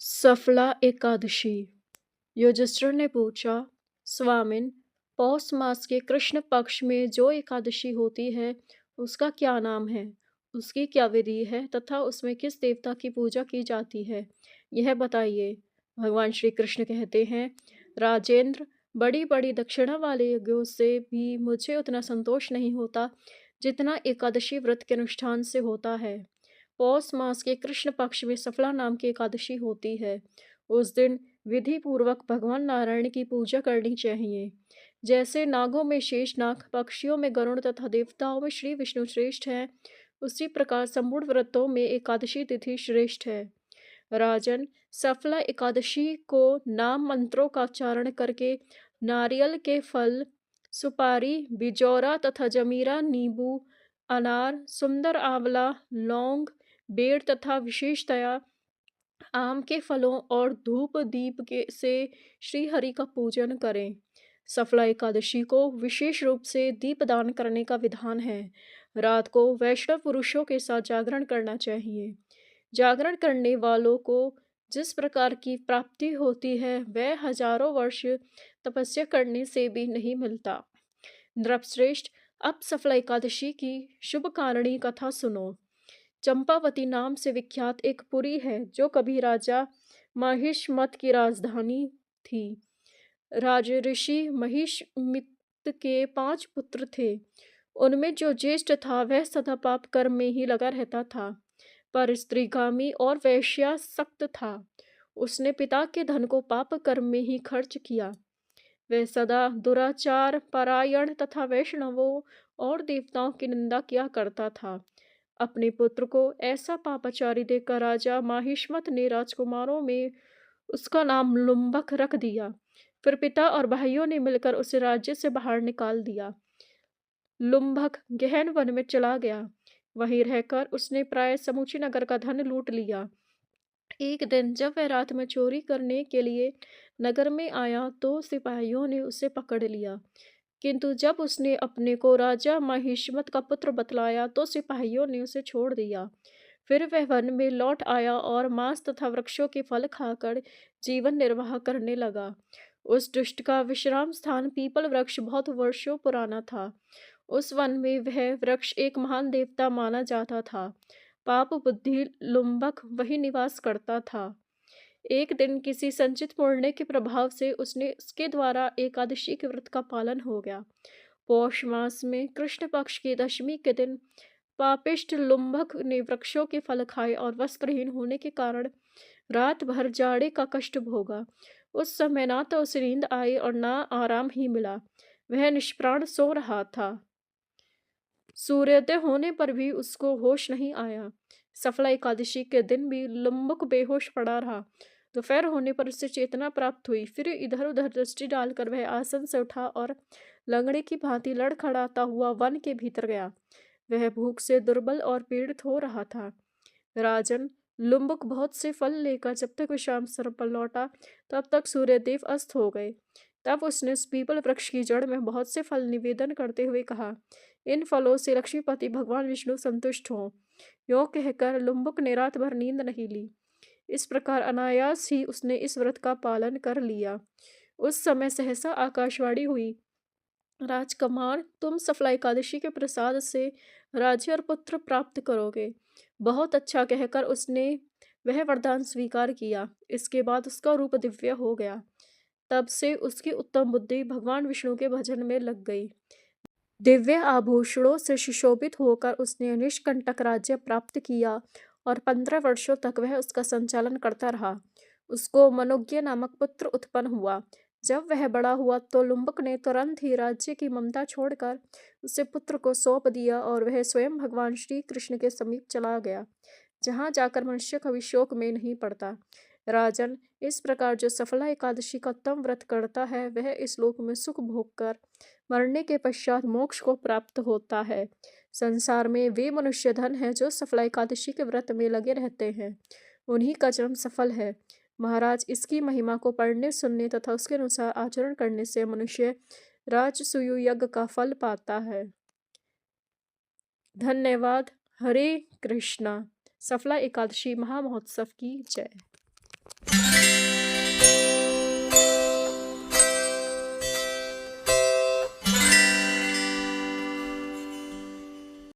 सफला एकादशी। युधिष्ठिर ने पूछा, स्वामिन, पौष मास के कृष्ण पक्ष में जो एकादशी होती है उसका क्या नाम है, उसकी क्या विधि है तथा उसमें किस देवता की पूजा की जाती है, यह बताइए। भगवान श्री कृष्ण कहते हैं, राजेंद्र, बड़ी बड़ी दक्षिणा वाले यज्ञों से भी मुझे उतना संतोष नहीं होता जितना एकादशी व्रत के अनुष्ठान से होता है। पौष मास के कृष्ण पक्ष में सफला नाम की एकादशी होती है। उस दिन विधि पूर्वक भगवान नारायण की पूजा करनी चाहिए। जैसे नागों में शेष नाग, पक्षियों में गरुड़ तथा देवताओं में श्री विष्णु श्रेष्ठ हैं, उसी प्रकार संपूर्ण व्रतों में एकादशी तिथि श्रेष्ठ है। राजन, सफला एकादशी को नाम मंत्रों का उच्चारण करके नारियल के फल, सुपारी, बिजौरा तथा जमीरा, नींबू, अनार, सुंदर आंवला, लौंग, बेर तथा विशेषतया आम के फलों और धूप दीप के से श्री हरि का पूजन करें। सफला एकादशी को विशेष रूप से दीपदान करने का विधान है। रात को वैष्णव पुरुषों के साथ जागरण करना चाहिए। जागरण करने वालों को जिस प्रकार की प्राप्ति होती है वह हजारों वर्ष तपस्या करने से भी नहीं मिलता। नृपश्रेष्ठ, अब सफला एकादशी की शुभ कारिणी कथा सुनो। चंपावती नाम से विख्यात एक पुरी है जो कभी राजा महिष्मत की राजधानी थी। राज ऋषि महिष्मित के 5 पुत्र थे। उनमें जो ज्येष्ठ था वह सदा पाप कर्म में ही लगा रहता था, पर स्त्रीगामी और वेश्यासक्त था। उसने पिता के धन को पाप कर्म में ही खर्च किया। वह सदा दुराचार परायण तथा वैष्णवों और देवताओं की निंदा किया करता था। अपने पुत्र को ऐसा पापाचारी देखकर राजा माहिष्मत ने राजकुमारों में उसका नाम लुम्बक रख दिया। फिर पिता और भाइयों ने मिलकर उसे राज्य से बाहर निकाल दिया। लुम्बक गहन वन में चला गया। वहीं रहकर उसने प्राय समूचे नगर का धन लूट लिया। एक दिन जब वह रात में चोरी करने के लिए नगर में आया तो सिपाहियों ने उसे पकड़ लिया, किंतु जब उसने अपने को राजा महिष्मत का पुत्र बतलाया तो सिपाहियों ने उसे छोड़ दिया। फिर वह वन में लौट आया और मांस तथा वृक्षों के फल खाकर जीवन निर्वाह करने लगा। उस दुष्ट का विश्राम स्थान पीपल वृक्ष बहुत वर्षों पुराना था। उस वन में वह वृक्ष एक महान देवता माना जाता था। पाप बुद्धि लुम्बक वही निवास करता था। एक दिन किसी संचित पुण्य के प्रभाव से उसके द्वारा एकादशी के व्रत का पालन हो गया। पौष मास में कृष्ण पक्ष की दशमी के दिन पापिष्ट लुम्बक ने वृक्षों के फल खाए और वस्त्रहीन होने के कारण रात भर जाड़े का कष्ट भोगा। उस समय ना तो उसे नींद आई और ना आराम ही मिला। वह निष्प्राण सो रहा था। सूर्योदय होने पर भी उसको होश नहीं आया। सफला एकादशी के दिन भी लुम्बक बेहोश पड़ा रहा। दोपहर होने पर उसे चेतना प्राप्त हुई। फिर इधर उधर दृष्टि डालकर वह आसन से उठा और लंगड़े की भांति लड़खड़ाता हुआ वन के भीतर गया। वह भूख से दुर्बल और पीड़ित हो रहा था। राजन, लुम्बक बहुत से फल लेकर जब तक विश्राम स्थल पर लौटा तब तक सूर्यदेव अस्त हो गए। तब उसने उस पीपल वृक्ष की जड़ में बहुत से फल निवेदन करते हुए कहा, इन फलों से लक्ष्मीपति भगवान विष्णु संतुष्ट हों। यों कहकर लुम्बक ने रात भर नींद नहीं ली। इस प्रकार अनायास ही उसने इस व्रत का पालन कर लिया। उस समय सहसा आकाशवाणी हुई, राजकुमार, तुम सफला एकादशी के प्रसाद से राज्य और पुत्र प्राप्त करोगे। बहुत अच्छा कहकर उसने वह वरदान स्वीकार किया। इसके बाद उसका रूप दिव्य हो गया। तब से उसकी उत्तम बुद्धि भगवान विष्णु के भजन में लग गई। दिव्य आभूषणों से सुशोभित होकर उसने निष्कंटक राज्य प्राप्त किया और 15 वर्षों तक वह उसका संचालन करता रहा। उसको मनोज्ञ नामक पुत्र उत्पन्न हुआ। जब वह बड़ा हुआ तो लुम्बक ने तुरंत ही राज्य की ममता छोड़कर उसे पुत्र को सौंप दिया और वह स्वयं भगवान श्री कृष्ण के समीप चला गया, जहाँ जाकर मनुष्य कभी शोक में नहीं पड़ता। राजन, इस प्रकार जो सफला एकादशी का उत्तम व्रत करता है वह इस लोक में सुख भोग कर मरने के पश्चात मोक्ष को प्राप्त होता है। संसार में वे मनुष्य धन है जो सफला एकादशी के व्रत में लगे रहते हैं, उन्हीं का जन्म सफल है। महाराज, इसकी महिमा को पढ़ने सुनने तथा उसके अनुसार आचरण करने से मनुष्य राजसूय यज्ञ का फल पाता है। धन्यवाद। हरे कृष्णा। सफला एकादशी महामहोत्सव की जय।